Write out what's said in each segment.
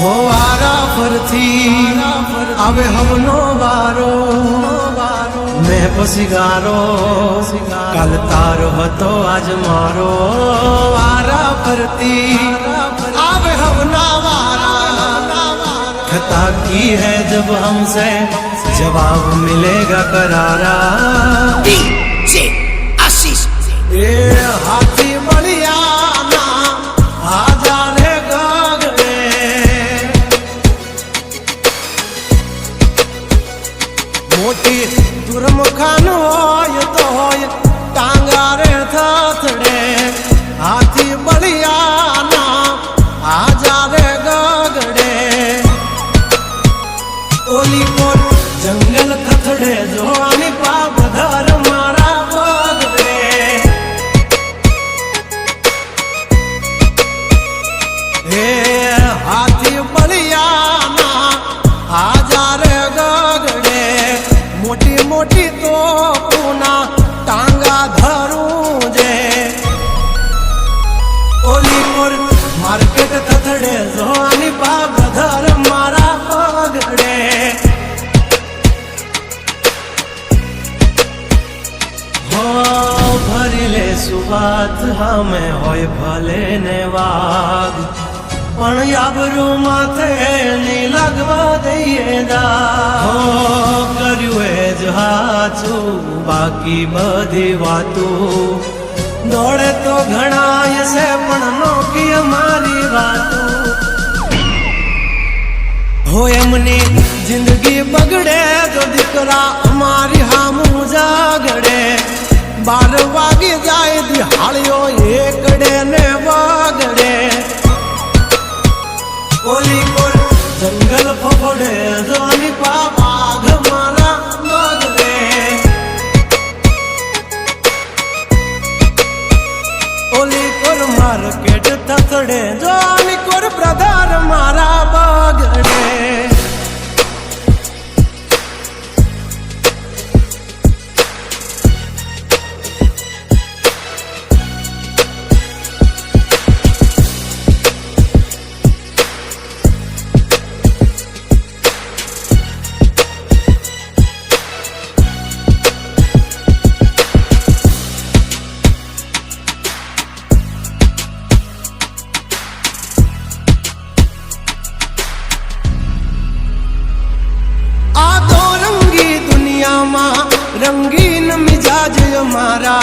हो आरा फरथी आवे हमनो वारो मैं पसिगारो काल तारो हतो आज मारो आरा फरती आवे हमना वारा खता की है जब हमसे जवाब मिलेगा करारा आशीष ए हाथी बढ़िया ना आजा रे गगड़े मोटी दुर्मुखान होय तो होय टांगा रे थथड़े हाथी बढ़िया ना आजा रे गगड़े ओली कोट जंगल थथड़े जो आनी पाप धर मारा हाथी बढ़िया ना आजा रे गगड़े मोटी मोटी तो पूना टांगा धरू जे ओली कोर मार्केट थथड़े जोनी बाप धर मारा पगड़े हो भरिले सुबात हमें होय भले ने वाग पण याबरू माथे नहीं लगवा दईए दा हो कर्यु है जहाचू बाकी बधी वातू दौड़े तो घना से पण नोकी हमारी बातू हो एमनी जिंदगी बगड़े तो दिकरा हमारी हामू जागड़े 12 वागे जाए दिहाड़ियो एकड़े ने वागड़े ओली कोर जंगल फफड़े जोनी बाघ मारा मगरे ओली कोर मार्केट थथड़े जोनी कोर ब्रदर मारा बगड़े रंगीन मिजाज हमारा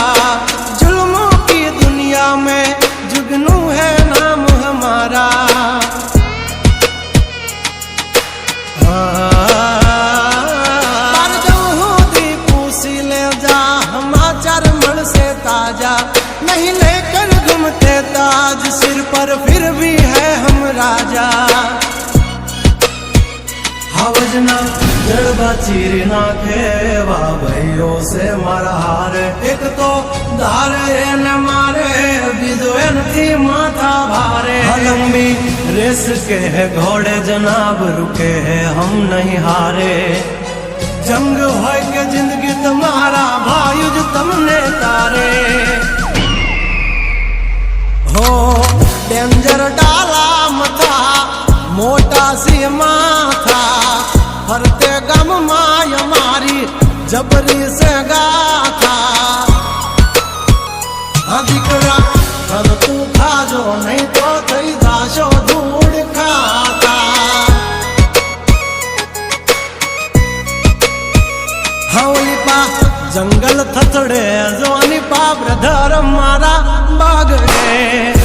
जुल्मों की दुनिया में जुगनू है नाम हमारा पूसी ले जा हमाचार मन से ताजा नहीं लेकर घूमते ताज सिर पर फिर भी है हम राजा हवजना जड़बा चीर नाखे वाह भाइयों से मारा हार एक तो धारे न मारे बिजोन थी माथा भारे लंबी रेस के है घोड़े जनाब रुके हैं हम नहीं हारे जंग हो के जिंदगी तुम्हारा भायुज तुमने तारे हो डेंजर डाला मथा मोटा सी माथा फरते गम माय मारी जबरी से गाथा अधिकरा तब तू खा जो नहीं तो थई दाशो धूड़ खाता हौली पा जंगल थथड़े जोनी पा ब्रदर मारा बागड़े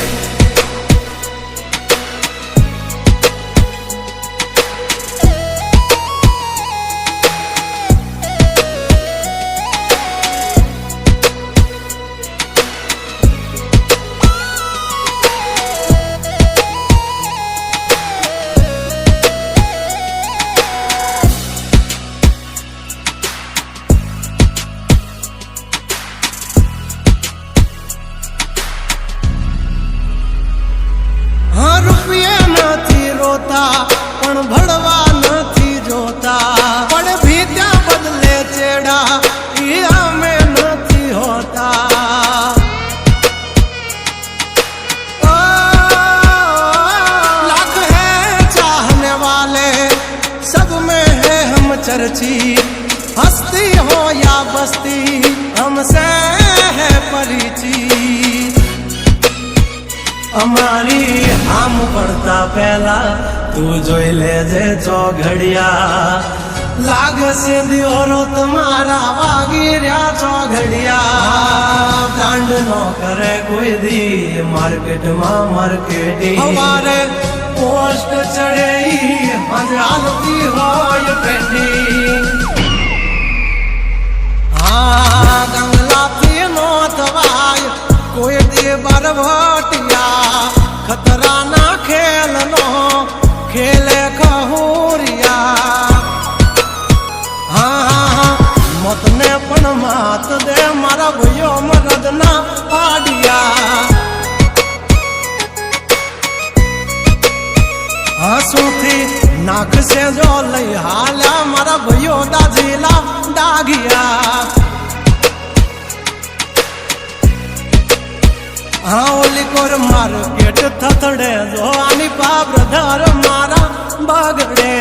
पण भड़वा नहीं जोता पण भी त्या बदले चेड़ा इया में नहीं होता लाख है चाह चर्ची, हस्ती हो या बस्ती हमसे है परिचित। અમારી આમ પડતા પહેલા તું જોઈ લેજે ચોઘડિયા, લાગશે દિયોરો તમારા વાગી રહ્યા ચોઘડિયા। કાંડ નો કરે કોઈ દી માર્કેટમાં માર્કેટિંગ, અમારે પોસ્ટ ચડે હાલતી હોય ટ્રેન્ડિંગ। હા ગંગલાથી નો થવાય કોઈ દી બરવટિયા, खतरा ना खेल नो खेले कहूरिया। हाँ हाँ मत ने पण मात दे मारा भैयो मरद ना पाडिया। हंसू थी नाक से जो लई हाल्या मारा भैयो दाजीला डागिया। हाँ ओली कोर मार्केट थथड़े जो आनी पा ब्रदर मारा बगड़े।